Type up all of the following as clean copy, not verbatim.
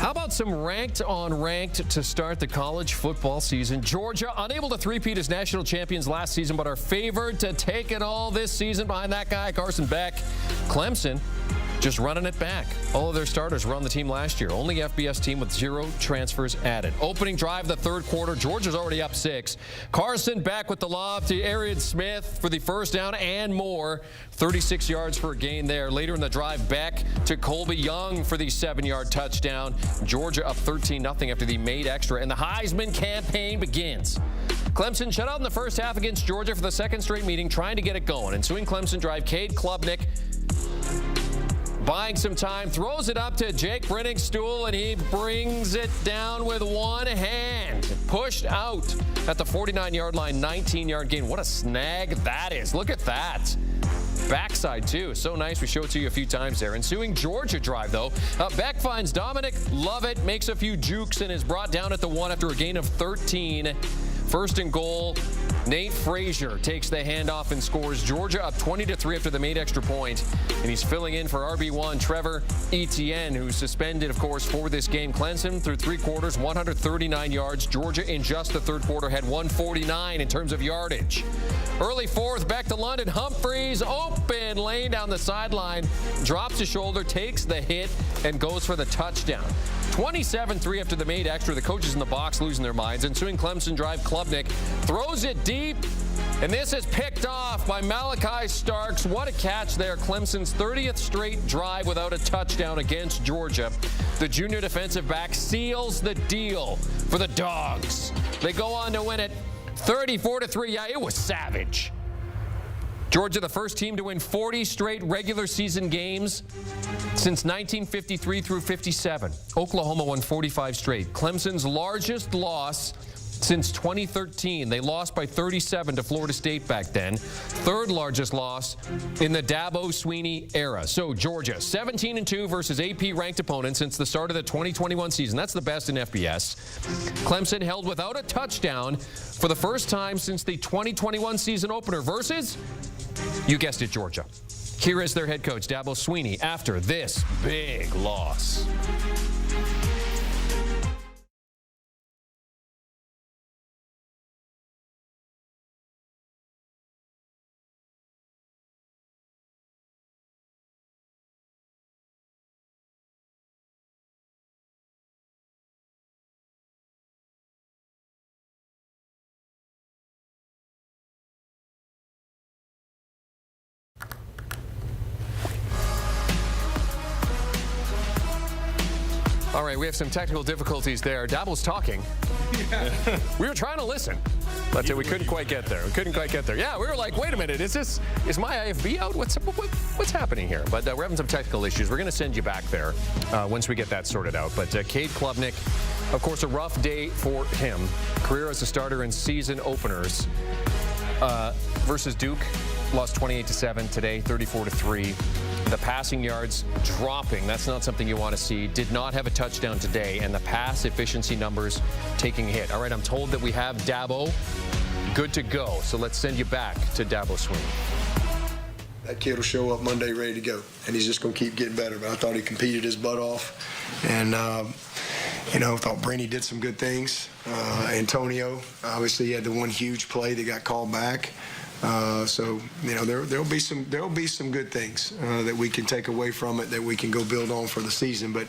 How about some ranked on ranked to start the college football season? Georgia, unable to three-peat as national champions last season, but are favored to take it all this season behind that guy, Carson Beck. Clemson just running it back. All of their starters were on the team last year. Only FBS team with 0 transfers added. Opening drive the third quarter. Georgia's already up 6. Carson Beck with the lob to Arian Smith for the first down and more. 36 yards for a gain there. Later in the drive, Beck to Colby Young for the 7-yard touchdown. Georgia up 13-0 after the made extra, and the Heisman campaign begins. Clemson shut out in the first half against Georgia for the second straight meeting, trying to get it going. Ensuing Clemson drive, Cade Klubnik buying some time, throws it up to Jake Briningstool, and he brings it down with one hand. Pushed out at the 49-yard line, 19-yard gain. What a snag that is. Look at that. Backside, too. So nice. We showed it to you a few times there. Ensuing Georgia drive, though. Beck finds Dominic Lovett, makes a few jukes, and is brought down at the 1 after a gain of 13. First and goal. Nate Frazier takes the handoff and scores. Georgia up 20-3 after the made extra point. And he's filling in for RB1 Trevor Etienne, who's suspended, of course, for this game. Clemson through 3 quarters, 139 yards. Georgia in just the third quarter had 149 in terms of yardage. Early fourth, back to London. Humphreys, open lane down the sideline. Drops his shoulder, takes the hit, and goes for the touchdown. 27-3 after the made extra. The coaches in the box losing their minds. Ensuing Clemson drive, Klubnik throws it deep, and this is picked off by Malachi Starks. What a catch there. Clemson's 30th straight drive without a touchdown against Georgia. The junior defensive back seals the deal for the Dogs. They go on to win it 34-3. Yeah, it was savage. Georgia, the first team to win 40 straight regular season games since 1953 through 57. Oklahoma won 45 straight. Clemson's largest loss since 2013. They lost by 37 to Florida State back then. Third largest loss in the Dabo Swinney era. So Georgia, 17-2 versus AP-ranked opponents since the start of the 2021 season. That's the best in FBS. Clemson held without a touchdown for the first time since the 2021 season opener versus, you guessed it, Georgia. Here is their head coach, Dabo Swinney, after this big loss. All right, we have some technical difficulties there. Dabo's talking. Yeah. We were trying to listen, but we couldn't quite get there. Yeah, we were like, wait a minute, is my IFB out? What's happening here? But we're having some technical issues. We're going to send you back there once we get that sorted out. But Cade Klubnik, of course, a rough day for him. Career as a starter in season openers versus Duke. Lost 28-7 today, 34-3. The passing yards dropping. That's not something you want to see. Did not have a touchdown today, and the pass efficiency numbers taking a hit. All right, I'm told that we have Dabo good to go. So let's send you back to Dabo Swinney. That kid will show up Monday ready to go, and he's just going to keep getting better. But I thought he competed his butt off, and I thought Brenny did some good things. Antonio, obviously, he had the one huge play that got called back. There'll be some good things that we can take away from it that we can go build on for the season, but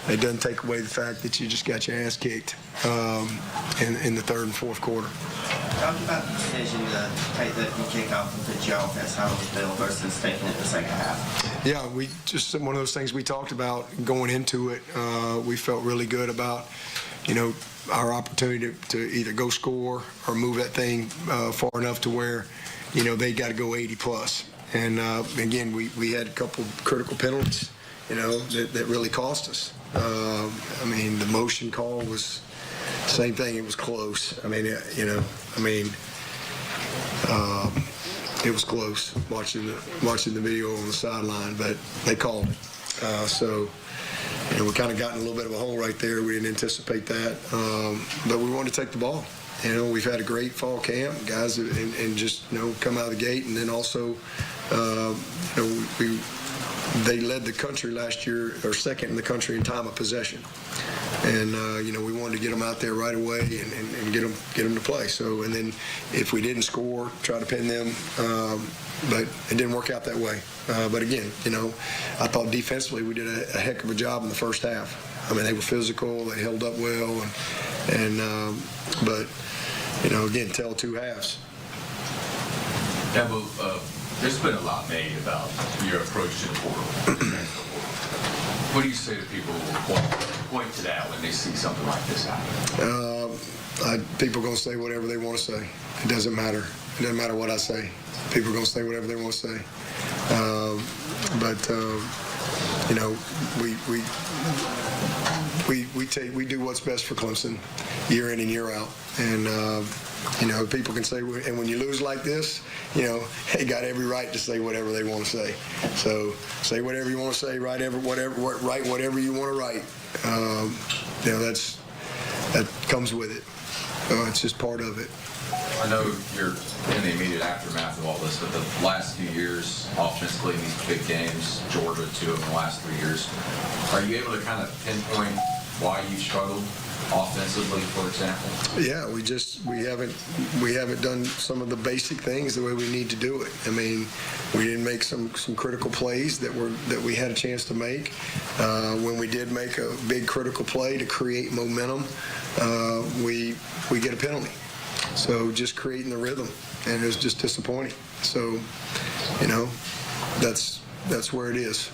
it doesn't take away the fact that you just got your ass kicked in the third and fourth quarter. Talk about the decision to take the kickoff and put you offense home field versus taking it the second half. Yeah, we just one of those things we talked about going into it. We felt really good about, our opportunity to either go score or move that thing far enough to where, they got to go 80+. And again, we had a couple critical penalties, that really cost us. The motion call was same thing. It was close. It was close watching the video on the sideline, but they called it. We kind of got in a little bit of a hole right there. We didn't anticipate that, but we wanted to take the ball. We've had a great fall camp, guys, and just come out of the gate, and then also, we they led the country last year, or second in the country in time of possession. And, we wanted to get them out there right away and get them to play. So, and then if we didn't score, try to pin them. But it didn't work out that way. But again, I thought defensively we did a heck of a job in the first half. I mean, they were physical, they held up well, but again, tell two halves. Dabo, there's been a lot made about your approach to the portal. What do you say to people who point to that when they see something like this happen? People are going to say whatever they want to say. It doesn't matter. It doesn't matter what I say. People are going to say whatever they want to say. We do what's best for Clemson year in and year out. And, people can say, and when you lose like this, they got every right to say whatever they want to say. So say whatever you want to say, write whatever you want to write. That comes with it. It's just part of it. I know you're in the immediate aftermath of all this, but the last few years, offensively, in these big games, Georgia, 2 of the last 3 years, are you able to kind of pinpoint why you struggled offensively, for example? Yeah, we haven't done some of the basic things the way we need to do it. I mean, we didn't make some critical plays that we had a chance to make. When we did make a big critical play to create momentum, we get a penalty. So just creating the rhythm, and it was just disappointing. So, that's where it is.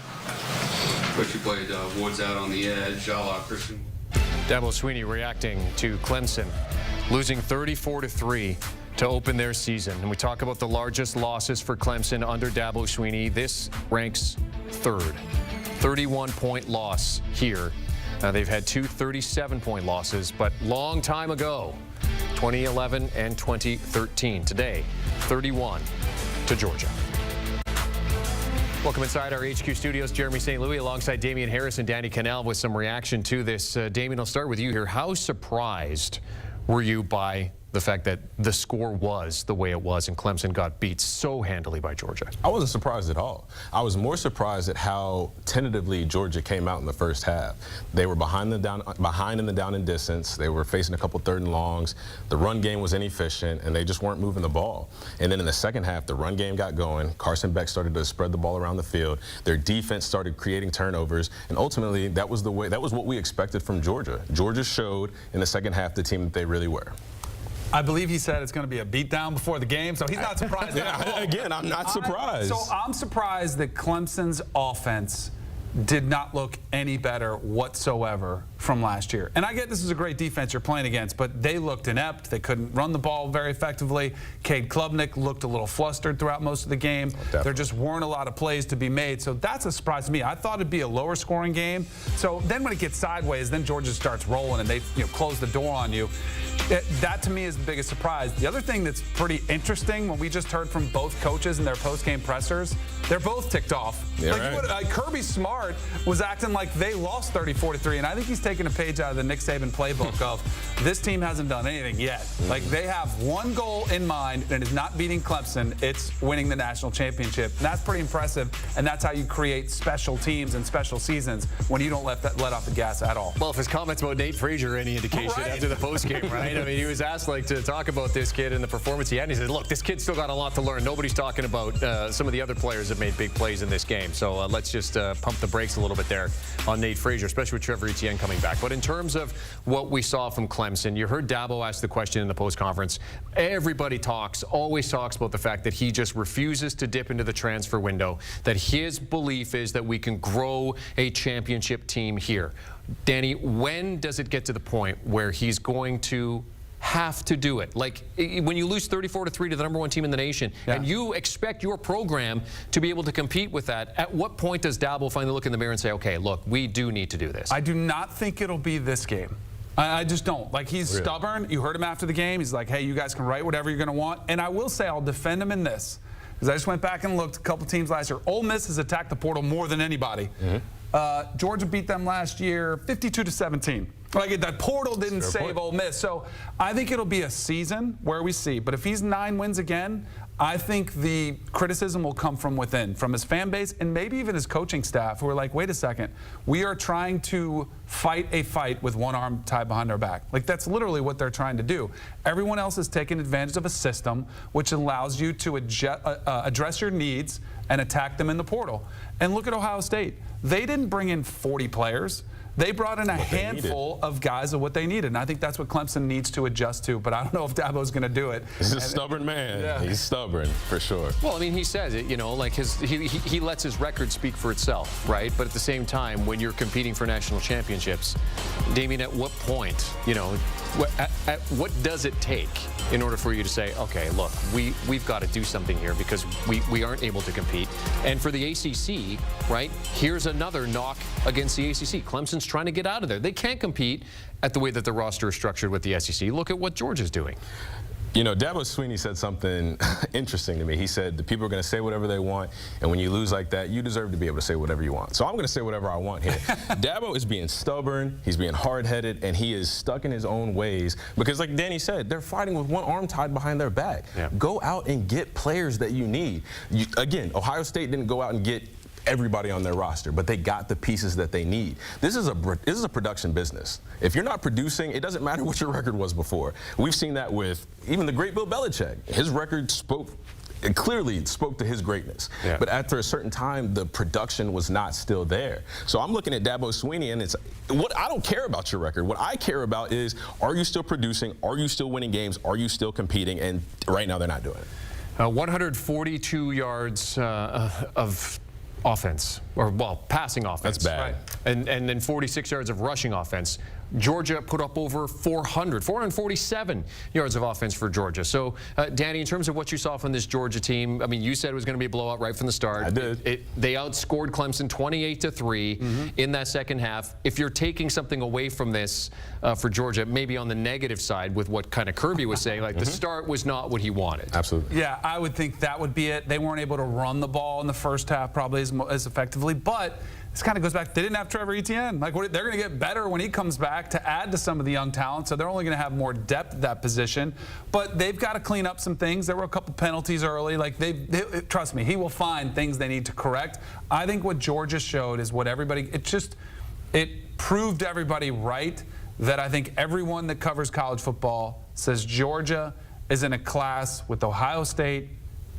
But you played Woods out on the edge, a la Christian. Dabo Swinney reacting to Clemson, losing 34-3 to open their season. And we talk about the largest losses for Clemson under Dabo Swinney. This ranks third. 31-point loss here. They've had 2 37-point losses, but long time ago, 2011 and 2013. Today, 31 to Georgia. Welcome inside our HQ studios. Jeremy St. Louis alongside Damien Harris and Danny Kanell with some reaction to this. Damien, I'll start with you here. How surprised were you by the fact that the score was the way it was and Clemson got beat so handily by Georgia? I wasn't surprised at all. I was more surprised at how tentatively Georgia came out in the first half. They were behind in the down and distance. They were facing a couple 3rd and longs. The run game was inefficient, and they just weren't moving the ball. And then in the second half, the run game got going. Carson Beck started to spread the ball around the field. Their defense started creating turnovers, and ultimately, that was what we expected from Georgia. Georgia showed in the second half the team that they really were. I believe he said it's going to be a beatdown before the game, so he's not surprised. Again, I'm not surprised. I'm surprised that Clemson's offense did not look any better whatsoever from last year. And I get this is a great defense you're playing against, but they looked inept. They couldn't run the ball very effectively. Cade Klubnik looked a little flustered throughout most of the game. There just weren't a lot of plays to be made, so that's a surprise to me. I thought it'd be a lower scoring game. So then when it gets sideways, then Georgia starts rolling and they close the door on you. That to me is the biggest surprise. The other thing that's pretty interesting, when we just heard from both coaches in their post-game pressers, they're both ticked off. Yeah, Kirby Smart was acting like they lost 34-3, and I think he's taking a page out of the Nick Saban playbook of this team hasn't done anything yet. Like, they have one goal in mind, and it's not beating Clemson, it's winning the national championship. And that's pretty impressive, and that's how you create special teams and special seasons when you don't let off the gas at all. Well, if his comments about Nate Frazier are any indication after the postgame, right? I mean, he was asked to talk about this kid and the performance he had, and he said, look, this kid's still got a lot to learn. Nobody's talking about some of the other players that made big plays in this game. So let's just pump the brakes a little bit there on Nate Frazier, especially with Trevor Etienne coming back. But in terms of what we saw from Clemson, you heard Dabo ask the question in the post-conference. Everybody always talks about the fact that he just refuses to dip into the transfer window, that his belief is that we can grow a championship team here. Danny, when does it get to the point where he's going to have to do it? Like, when you lose 34-3 to the #1 team in the nation, and you expect your program to be able to compete with that, at what point does Dabo finally look in the mirror and say, okay, look, we do need to do this? I do not think it'll be this game. I just don't. Like, he's stubborn. You heard him after the game. He's like, hey, you guys can write whatever you're going to want. And I will say I'll defend him in this, because I just went back and looked at a couple teams last year. Ole Miss has attacked the portal more than anybody. Georgia beat them last year 52-17. Like, that portal didn't save Ole Miss. So I think it'll be a season where we see. But if he's 9 wins again, I think the criticism will come from within, from his fan base and maybe even his coaching staff, who are like, wait a second, we are trying to fight a fight with one arm tied behind our back. Like, that's literally what they're trying to do. Everyone else is taking advantage of a system which allows you to address your needs and attack them in the portal. And look at Ohio State. They didn't bring in 40 players. They brought in a handful of guys of what they needed, and I think that's what Clemson needs to adjust to, but I don't know if Dabo's going to do it. He's a stubborn man. Yeah. He's stubborn, for sure. Well, I mean, he says it, you know, like he lets his record speak for itself, right? But at the same time, when you're competing for national championships, Damien, at what point, you know, what does it take in order for you to say, okay, look, we've got to do something here because we aren't able to compete? And for the ACC, right, here's another knock against the ACC. Clemson's trying to get out of there. They can't compete at the way that the roster is structured with the SEC. Look at what Georgia's doing. You know, Dabo Swinney said something interesting to me. He said the people are going to say whatever they want, and when you lose like that, you deserve to be able to say whatever you want. So I'm going to say whatever I want here. Dabo is being stubborn, he's being hard-headed, and he is stuck in his own ways because, like Danny said, they're fighting with one arm tied behind their back. Yeah. Go out and get players that you need. Again, Ohio State didn't go out and get everybody on their roster, but they got the pieces that they need. This is a production business. If you're not producing, it doesn't matter what your record was before. We've seen that with even the great Bill Belichick. His record clearly spoke to his greatness. Yeah. But after a certain time, the production was not still there. So I'm looking at Dabo Swinney, and it's what I don't care about your record. What I care about is, are you still producing? Are you still winning games? Are you still competing? And right now, they're not doing it. 142 yards of offense, or well, passing offense. That's bad. Right. And then 46 yards of rushing offense. Georgia put up over 447 yards of offense for Georgia. So, Danny, in terms of what you saw from this Georgia team, I mean, you said it was going to be a blowout right from the start. I did. They outscored Clemson 28-3 in that second half. If you're taking something away from this for Georgia, maybe on the negative side with what kind of Kirby was saying, like the start was not what he wanted. Absolutely. Yeah, I would think that would be it. They weren't able to run the ball in the first half probably as effectively, but this kind of goes back, they didn't have Trevor Etienne. Like, they're going to get better when he comes back to add to some of the young talent, so they're only going to have more depth at that position. But they've got to clean up some things. There were a couple penalties early. Like, trust me, he will find things they need to correct. I think what Georgia showed is what everybody, it proved everybody right that I think everyone that covers college football says Georgia is in a class with Ohio State,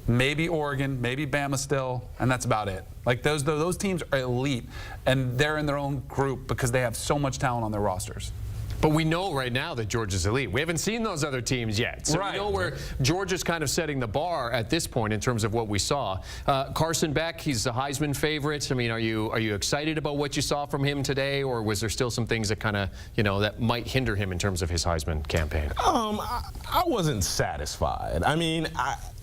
maybe Oregon, maybe Bama still, and that's about it. Like, those teams are elite, and they're in their own group because they have so much talent on their rosters. But we know right now that Georgia's elite. We haven't seen those other teams yet. So we know where Georgia's kind of setting the bar at this point in terms of what we saw. Carson Beck, he's a Heisman favorite. I mean, are you excited about what you saw from him today, or was there still some things that kind of, you know, that might hinder him in terms of his Heisman campaign? I wasn't satisfied. I mean,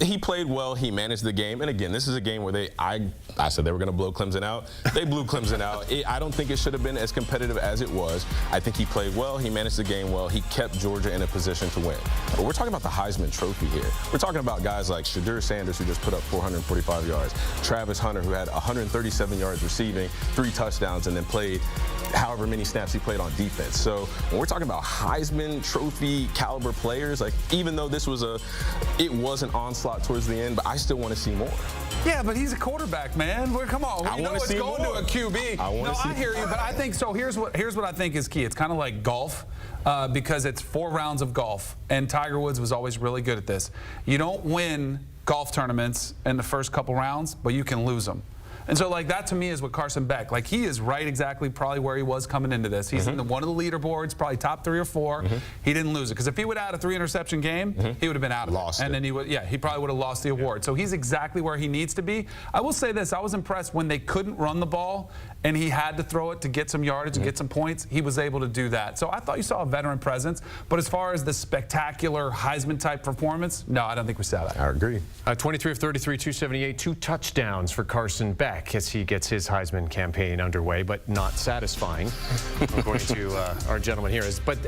he played well. He managed the game. And again, this is a game where I said they were going to blow Clemson out. They blew Clemson out. I don't think it should have been as competitive as it was. I think he played well. He managed the game well. He kept Georgia in a position to win. But we're talking about the Heisman Trophy here. We're talking about guys like Shadur Sanders, who just put up 445 yards. Travis Hunter, who had 137 yards receiving, 3 touchdowns, and then played however many snaps he played on defense. So when we're talking about Heisman Trophy caliber players, like, even though this was it was an onslaught towards the end, but I still want to see more. Yeah, but he's a quarterback, man. Come on, I want to see going more. To a QB. I hear you, but I think so. Here's what I think is key. It's kind of like golf, because it's 4 rounds of golf, and Tiger Woods was always really good at this. You don't win golf tournaments in the first couple rounds, but you can lose them. And so, like, that to me is what Carson Beck, like, he is right exactly probably where he was coming into this. He's in one of the leaderboards, probably top 3 or 4. He didn't lose it, because if he would have had a 3-interception game, he would have been out of it. And then he probably would have lost the award. So he's exactly where he needs to be. I will say this, I was impressed when they couldn't run the ball and he had to throw it to get some yardage and get some points. He was able to do that. So I thought you saw a veteran presence, but as far as the spectacular Heisman-type performance, no, I don't think we saw that. I agree. 23 of 33, 278, 2 touchdowns for Carson Beck as he gets his Heisman campaign underway, but not satisfying, according to our gentleman here. But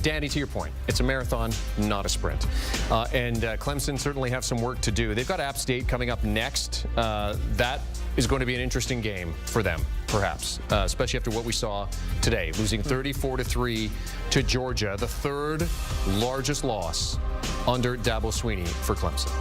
Danny, to your point, it's a marathon, not a sprint. And Clemson certainly have some work to do. They've got App State coming up next. That is going to be an interesting game for them, perhaps, especially after what we saw today, losing 34-3 to Georgia, the 3rd largest loss under Dabo Swinney for Clemson.